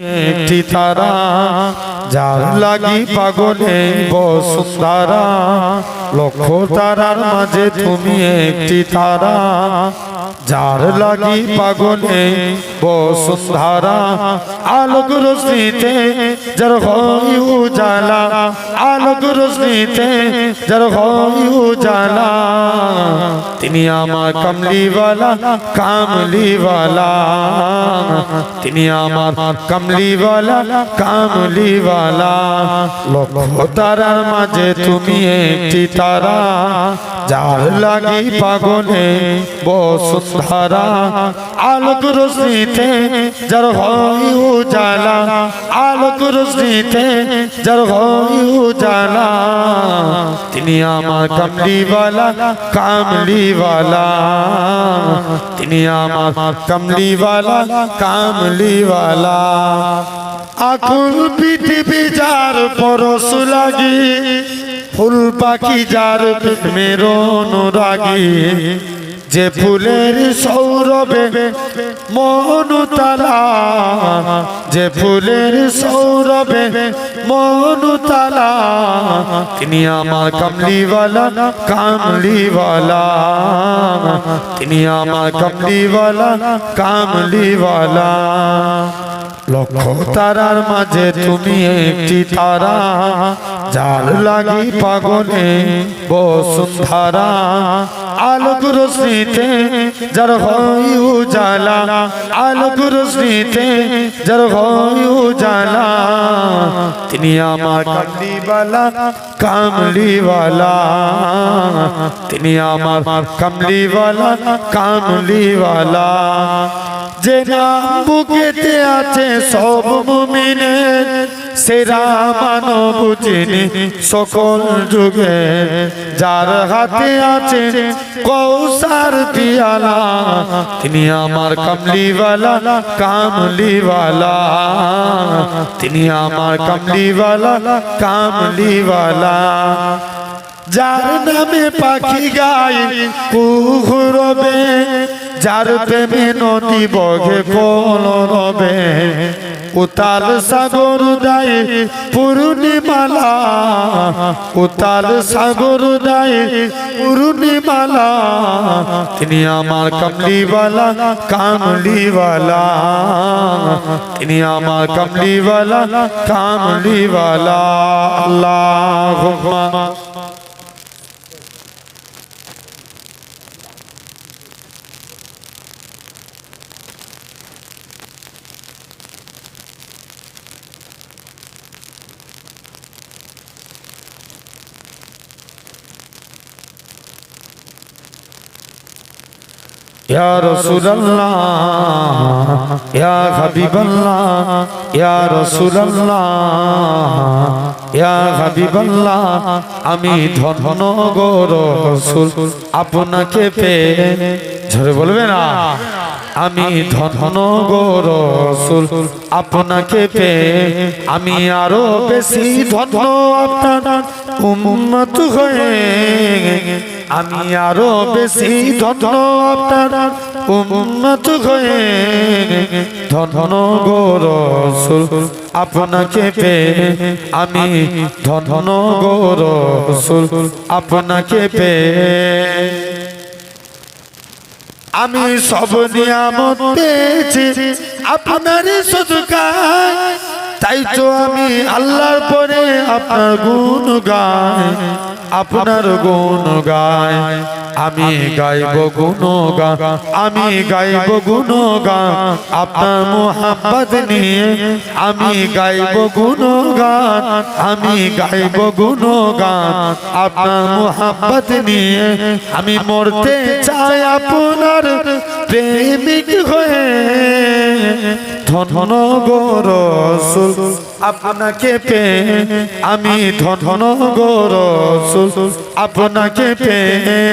একটি তারা যার লাগি পাগলে বসুন্ধরা লক্ষ তারার মাঝে তুমি একটি তারা যার লাগি পাগলে বসুন্ধরা আলোক রশ্মিতে যার হয় উজালা আলোক রশ্মিতে যার হয় উজালা তিনি আমার কমলিওয়ালা কামলিওয়ালা তিনি আমার কমলিওয়ালা কামলিওয়ালা লক্ষ তারার মাঝে তুমি একটি তারা যার লাগি পাগলে বসুন্ধরা আলোক রশ্মিতে যার হয় উজালা আলোক রশ্মিতে যার হয় উজালা তিনি আমার কমলিওয়ালা কামলিওয়ালা তিনি আমার কমলিওয়ালা কামলিওয়ালা আকুল পৃথিবী যার পরশ লাগি ফুল পাখি যার প্রেমের অনুরাগী যে ফুলের সৌরভে মনুতালা যে ফুলের সৌরভে মনুতালা তিনি আমার কমলিওয়ালা কামলিওয়ালা তিনি আমার কমলিওয়ালা কামলিওয়ালা লক্ষ তারার মাঝে তুমি একটি তারা যার লাগি পাগলে বসুন্ধরা আলোক রশ্মিতে যার হয় উজালা আলোক রশ্মিতে যার হয় উজালা তিনি আমার কমলিওয়ালা কামলিওয়ালা তিনি আমার কমলিওয়ালা কামলিওয়ালা যে নাম বুকেতে আছে সব মুমিনের সেরা মানব যিনি সকল যুগে যার হাতে আছে কৌসার পিয়ালা তিনি আমার কমলিওয়ালা কামলিওয়ালা তিনি আমার কমলিওয়ালা কামলিওয়ালা যার নামে পাখি গায় কুহু রবে যার প্রেমে নদী বগে কোল রবে উতাল সাগর দায় পূর্ণিমালা উতাল সাগর দায় পূর্ণিমালা তিনি আমার কমলিওয়ালা কামলিওয়ালা তিনি আমার কমলিওয়ালা কামলিওয়ালা আল্লাহুম্মা या रसूल अल्लाह या हबीब अल्लाह या रसूल अल्लाह या हबीब अल्लाह আমি ধন্য গো রাসূল আপনাকে পেয়ে ঝরে বলবে না আমি ধন্য গো রাসূল আপনাকে পেয়ে আমি আরো বেশি ধন্য আপনার উম্মত হয়ে আমি আরো বেশি ধন্য আপনার উম্মত হয়ে ধন্য গো রাসূল আপনাকে পেয়ে আমি ধন্য গো রাসূল আপনাকে পেয়ে আমি সব নিয়ামত পেয়েছি আপনার সদকায় তাই তো আমি আল্লাহর পরে আপনার গুণ গাই আপনার গুণ গাই আমি গাইব গুণগান আমি গাইব গুণগান আপনার মোহাম্মদ নিয়ে আমি গাইব গুণগান আমি গাইব গুণগান আপনার মোহাম্মদ নিয়ে আমি মরতে চাই আপনার প্রেমিক হয়ে ধন্য গো রাসূল আপনাকে পেয়ে আমি ধন্য গো রাসূল আপনাকে পেয়ে